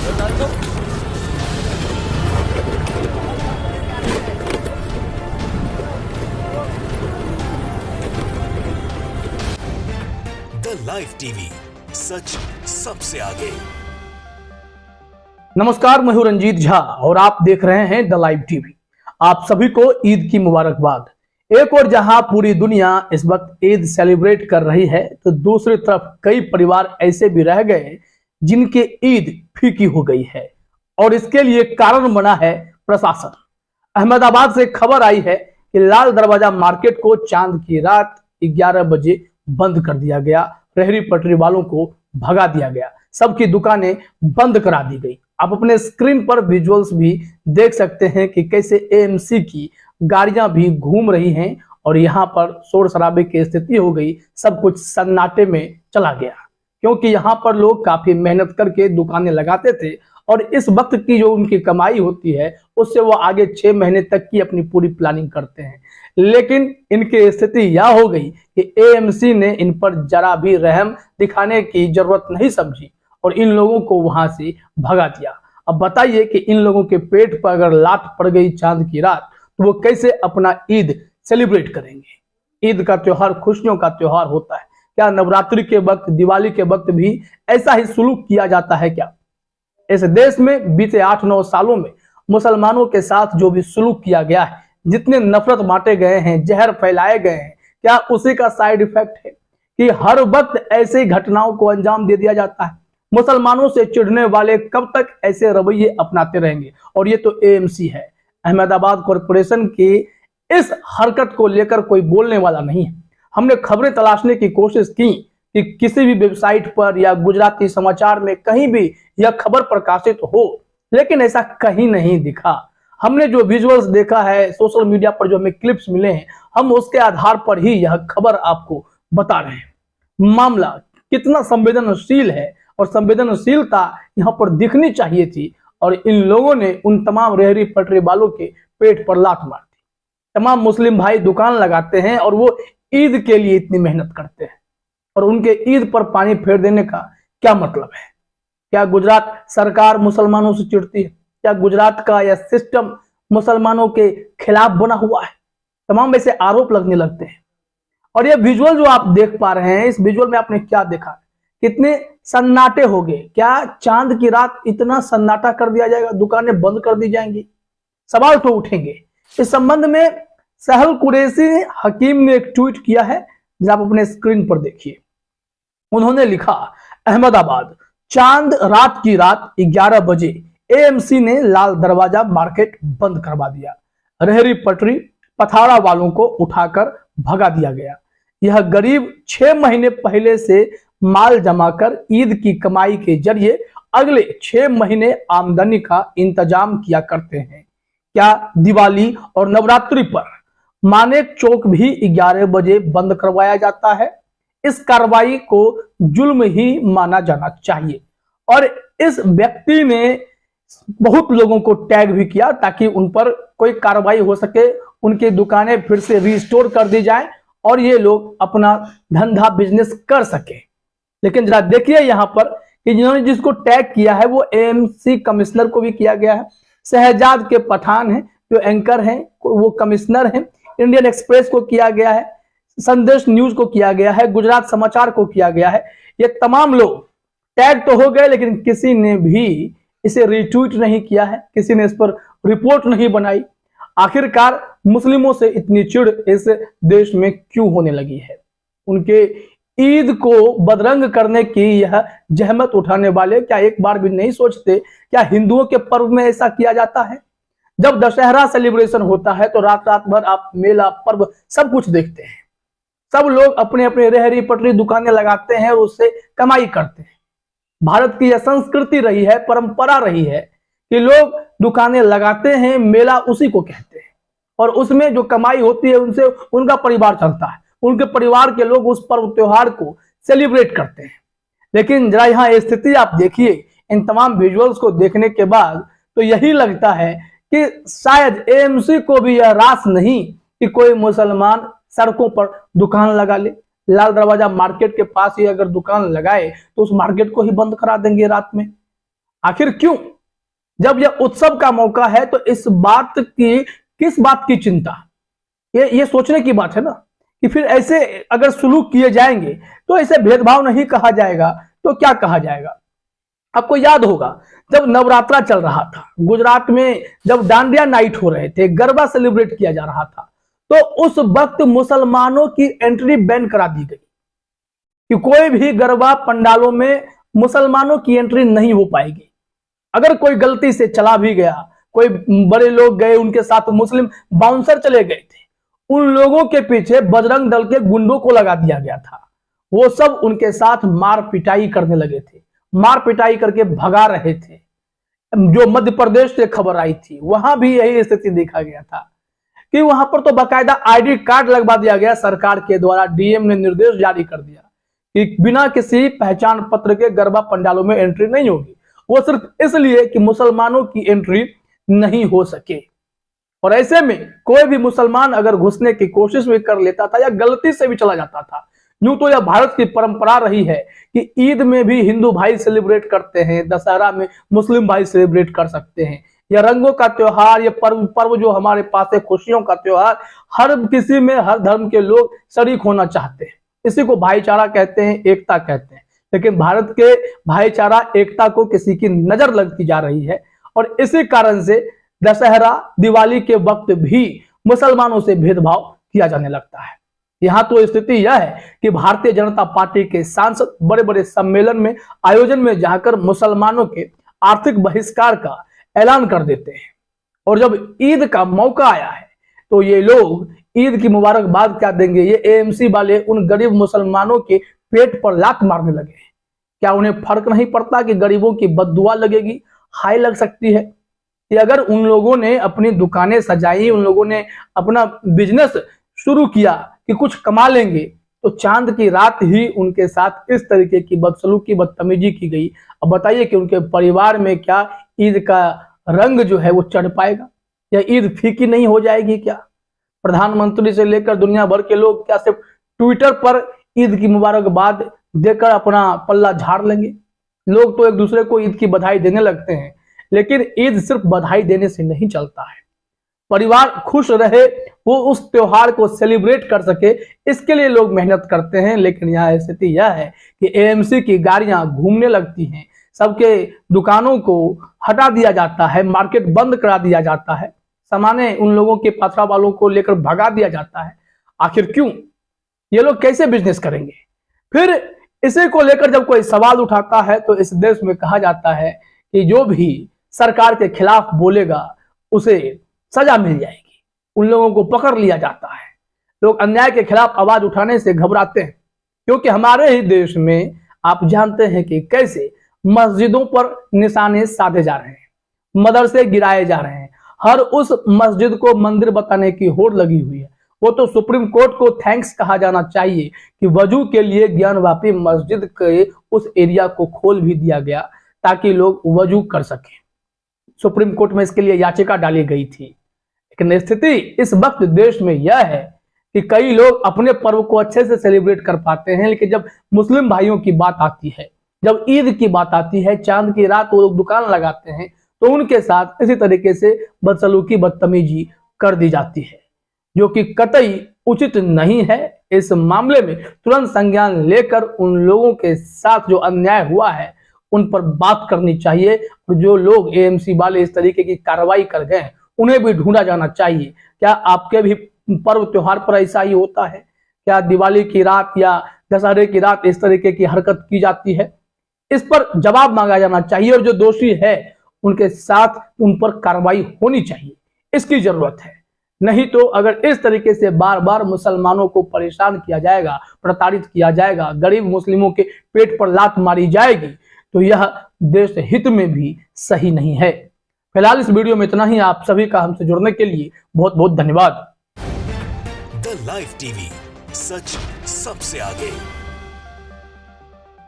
The live TV, सच सबसे आगे। नमस्कार, मैं हूं रंजीत झा और आप देख रहे हैं द लाइव टीवी। आप सभी को ईद की मुबारकबाद। एक और जहां पूरी दुनिया इस वक्त ईद सेलिब्रेट कर रही है, तो दूसरी तरफ कई परिवार ऐसे भी रह गए जिनके ईद फीकी हो गई है और इसके लिए कारण बना है प्रशासन। अहमदाबाद से खबर आई है कि लाल दरवाजा मार्केट को चांद की रात 11 बजे बंद कर दिया गया। रेहड़ी पटरी वालों को भगा दिया गया, सबकी दुकानें बंद करा दी गई। आप अपने स्क्रीन पर विजुअल्स भी देख सकते हैं कि कैसे एएमसी की गाड़ियां भी घूम रही हैं और यहां पर शोर शराबे की स्थिति हो गई। सब कुछ सन्नाटे में चला गया क्योंकि यहां पर लोग काफी मेहनत करके दुकानें लगाते थे और इस वक्त की जो उनकी कमाई होती है उससे वो आगे 6 महीने तक की अपनी पूरी प्लानिंग करते हैं। लेकिन इनकी स्थिति यह हो गई कि एएमसी ने इन पर जरा भी रहम दिखाने की जरूरत नहीं समझी और इन लोगों को वहां से भगा दिया। अब बताइए कि इन लोगों के पेट पर अगर लात पड़ गई चांद की रात तो वो कैसे अपना ईद सेलिब्रेट करेंगे। ईद का त्योहार खुशियों का त्योहार होता है। क्या नवरात्रि के वक्त, दिवाली के वक्त भी ऐसा ही सुलूक किया जाता है क्या? इस देश में बीते 8-9 सालों में मुसलमानों के साथ जो भी सुलूक किया गया है, जितने नफरत बांटे गए हैं, जहर फैलाए गए हैं, क्या उसी का साइड इफेक्ट है कि हर वक्त ऐसे घटनाओं को अंजाम दे दिया जाता है? मुसलमानों से चिढ़ने वाले कब तक ऐसे रवैये अपनाते रहेंगे? और ये तो एएमसी है। अहमदाबाद कॉरपोरेशन की इस हरकत को लेकर कोई बोलने वाला नहीं है। हमने खबरें तलाशने की कोशिश की कि किसी भी वेबसाइट पर या गुजराती समाचार में कहीं भी यह खबर प्रकाशित हो, लेकिन ऐसा कहीं नहीं दिखा। हमने जो विजुअल्स देखा है, सोशल मीडिया पर जो हमें क्लिप्स मिले हैं, हम उसके आधार पर ही यह खबर आपको बता रहे हैं। मामला कितना संवेदनशील है और संवेदनशीलता यहां पर दिखनी चाहिए थी और इन लोगों ने उन तमाम रेहड़ी पटरी वालों के पेट पर लात मार दी। तमाम मुस्लिम भाई दुकान लगाते हैं और वो ईद के लिए इतनी मेहनत करते हैं और उनके ईद पर पानी फेर देने का क्या मतलब है? क्या गुजरात सरकार मुसलमानों से चिढ़ती है? क्या गुजरात का यह सिस्टम मुसलमानों के खिलाफ बना हुआ है? तमाम ऐसे आरोप लगने लगते हैं। और यह विजुअल जो आप देख पा रहे हैं, इस विजुअल में आपने क्या देखा? कितने सन्नाटे हो गए। क्या चांद की रात इतना सन्नाटा कर दिया जाएगा, दुकानें बंद कर दी जाएंगी? सवाल तो उठेंगे। इस संबंध में सहल कुरैशी हकीम ने एक ट्वीट किया है, जो आप अपने स्क्रीन पर देखिए। उन्होंने लिखा, अहमदाबाद, चांद रात की रात 11 बजे एएमसी ने लाल दरवाजा मार्केट बंद करवा दिया। रेहड़ी पटरी पथाड़ा वालों को उठाकर भगा दिया गया। यह गरीब 6 महीने पहले से माल जमा कर ईद की कमाई के जरिए अगले 6 महीने आमदनी का इंतजाम किया करते हैं। क्या दिवाली और नवरात्रि पर मानेक चौक भी 11 बजे बंद करवाया जाता है? इस कार्रवाई को जुल्म ही माना जाना चाहिए। और इस व्यक्ति ने बहुत लोगों को टैग भी किया ताकि उन पर कोई कार्रवाई हो सके, उनकी दुकानें फिर से रिस्टोर कर दी जाए और ये लोग अपना धंधा बिजनेस कर सके। लेकिन जरा देखिए यहाँ पर कि जिन्होंने जिसको टैग किया है वो एएमसी कमिश्नर को भी किया गया है, शहजाद के पठान है जो एंकर हैं वो कमिश्नर हैं, इंडियन एक्सप्रेस को किया गया है, संदेश न्यूज को किया गया है, गुजरात समाचार को किया गया है। ये तमाम लोग टैग तो हो गए लेकिन किसी ने भी इसे रिट्वीट नहीं किया है, किसी ने इस पर रिपोर्ट नहीं बनाई। आखिरकार मुस्लिमों से इतनी चिढ़ इस देश में क्यों होने लगी है? उनके ईद को बदरंग करने की यह जहमत उठाने वाले क्या एक बार भी नहीं सोचते क्या हिंदुओं के पर्व में ऐसा किया जाता है? जब दशहरा सेलिब्रेशन होता है तो रात रात भर आप मेला पर्व सब कुछ देखते हैं। सब लोग अपने अपने रेहड़ी पटरी दुकानें लगाते हैं और उससे कमाई करते हैं। भारत की यह संस्कृति रही है, परंपरा रही है कि लोग दुकानें लगाते हैं, मेला उसी को कहते हैं और उसमें जो कमाई होती है उनसे उनका परिवार चलता है, उनके परिवार के लोग उस पर्व त्योहार को सेलिब्रेट करते हैं। लेकिन जरा यहाँ स्थिति आप देखिए, इन तमाम विजुअल्स को देखने के बाद तो यही लगता है कि शायद एएमसी को भी यह रास नहीं कि कोई मुसलमान सड़कों पर दुकान लगा ले। लाल दरवाजा मार्केट के पास ही अगर दुकान लगाए तो उस मार्केट को ही बंद करा देंगे रात में। आखिर क्यों? जब यह उत्सव का मौका है तो इस बात की, किस बात की चिंता? ये सोचने की बात है ना कि फिर ऐसे अगर सुलूक किए जाएंगे तो इसे भेदभाव नहीं कहा जाएगा तो क्या कहा जाएगा? आपको याद होगा जब नवरात्रा चल रहा था, गुजरात में जब डांडिया नाइट हो रहे थे, गरबा सेलिब्रेट किया जा रहा था, तो उस वक्त मुसलमानों की एंट्री बैन करा दी गई कि कोई भी गरबा पंडालों में मुसलमानों की एंट्री नहीं हो पाएगी। अगर कोई गलती से चला भी गया, कोई बड़े लोग गए, उनके साथ मुस्लिम बाउंसर चले गए थे, उन लोगों के पीछे बजरंग दल के गुंडों को लगा दिया गया था। वो सब उनके साथ मार पिटाई करने लगे थे, मार पिटाई करके भगा रहे थे। जो मध्य प्रदेश से खबर आई थी वहां भी यही स्थिति देखा गया था कि वहां पर तो बाकायदा आईडी कार्ड लगवा दिया गया सरकार के द्वारा। डीएम ने निर्देश जारी कर दिया कि बिना किसी पहचान पत्र के गरबा पंडालों में एंट्री नहीं होगी, वो सिर्फ इसलिए कि मुसलमानों की एंट्री नहीं हो सके। और ऐसे में कोई भी मुसलमान अगर घुसने की कोशिश भी कर लेता था या गलती से भी चला जाता था, यूं तो यह भारत की परंपरा रही है कि ईद में भी हिंदू भाई सेलिब्रेट करते हैं, दशहरा में मुस्लिम भाई सेलिब्रेट कर सकते हैं। यह रंगों का त्योहार, यह पर्व जो हमारे पास है, खुशियों का त्योहार, हर किसी में हर धर्म के लोग शरीक होना चाहते हैं। इसी को भाईचारा कहते हैं, एकता कहते हैं। लेकिन भारत के भाईचारा एकता को किसी की नजर लगती जा रही है और इसी कारण से दशहरा दिवाली के वक्त भी मुसलमानों से भेदभाव किया जाने लगता है। यहाँ तो स्थिति यह है कि भारतीय जनता पार्टी के सांसद बड़े बड़े सम्मेलन में, आयोजन में जाकर मुसलमानों के आर्थिक बहिष्कार का ऐलान कर देते हैं। और जब ईद का मौका आया है तो ये लोग ईद की मुबारकबाद क्या देंगे? ये एएमसी वाले उन गरीब मुसलमानों के पेट पर लात मारने लगे हैं। क्या उन्हें फर्क नहीं पड़ता कि गरीबों की बद्दुआ लगेगी, हाय लग सकती है? कि अगर उन लोगों ने अपनी दुकानें सजाई, उन लोगों ने अपना बिजनेस शुरू किया कि कुछ कमा लेंगे, तो चांद की रात ही उनके साथ इस तरीके की बदसलूकी, बदतमीजी की गई। अब बताइए कि उनके परिवार में क्या ईद का रंग जो है वो चढ़ पाएगा या ईद फीकी नहीं हो जाएगी? क्या प्रधानमंत्री से लेकर दुनिया भर के लोग क्या सिर्फ ट्विटर पर ईद की मुबारकबाद देकर अपना पल्ला झाड़ लेंगे? लोग तो एक दूसरे को ईद की बधाई देने लगते हैं, लेकिन ईद सिर्फ बधाई देने से नहीं चलता है। परिवार खुश रहे, वो उस त्योहार को सेलिब्रेट कर सके, इसके लिए लोग मेहनत करते हैं। लेकिन यहाँ स्थिति यह है कि एएमसी की गाड़ियां घूमने लगती हैं, सबके दुकानों को हटा दिया जाता है, मार्केट बंद करा दिया जाता है, सामान्य उन लोगों के पथरा वालों को लेकर भगा दिया जाता है। आखिर क्यों? ये लोग कैसे बिजनेस करेंगे? फिर इसी को लेकर जब कोई सवाल उठाता है तो इस देश में कहा जाता है कि जो भी सरकार के खिलाफ बोलेगा उसे सजा मिल जाएगी, उन लोगों को पकड़ लिया जाता है। लोग अन्याय के खिलाफ आवाज उठाने से घबराते हैं, क्योंकि हमारे ही देश में आप जानते हैं कि कैसे मस्जिदों पर निशाने साधे जा रहे हैं, मदरसे गिराए जा रहे हैं, हर उस मस्जिद को मंदिर बताने की होड़ लगी हुई है। वो तो सुप्रीम कोर्ट को थैंक्स कहा जाना चाहिए कि वजू के लिए ज्ञानवापी मस्जिद के उस एरिया को खोल भी दिया गया ताकि लोग वजू कर सकें। सुप्रीम कोर्ट में इसके लिए याचिका डाली गई थी। लेकिन स्थिति इस वक्त देश में यह है कि कई लोग अपने पर्व को अच्छे से सेलिब्रेट कर पाते हैं, लेकिन जब मुस्लिम भाइयों की बात आती है, जब ईद की बात आती है, चांद की रात वो लोग दुकान लगाते हैं, तो उनके साथ इसी तरीके से बदसलूकी, बदतमीजी कर दी जाती है, जो कि कतई उचित नहीं है। इस मामले में तुरंत संज्ञान लेकर उन लोगों के साथ जो अन्याय हुआ है उन पर बात करनी चाहिए। और जो लोग एएमसी वाले इस तरीके की कार्रवाई कर गए उन्हें भी ढूंढा जाना चाहिए। क्या आपके भी पर्व त्योहार पर ऐसा ही होता है? क्या दिवाली की रात या दशहरे की रात इस तरीके की हरकत की जाती है? इस पर जवाब मांगा जाना चाहिए और जो दोषी है उनके साथ उन पर कार्रवाई होनी चाहिए, इसकी जरूरत है। नहीं तो अगर इस तरीके से बार बार मुसलमानों को परेशान किया जाएगा, प्रताड़ित किया जाएगा, गरीब मुस्लिमों के पेट पर लात मारी जाएगी, तो यह देश हित में भी सही नहीं है। फिलहाल इस वीडियो में इतना ही। आप सभी का हमसे जुड़ने के लिए बहुत बहुत धन्यवाद। द लाइव टीवी, सच सबसे आगे।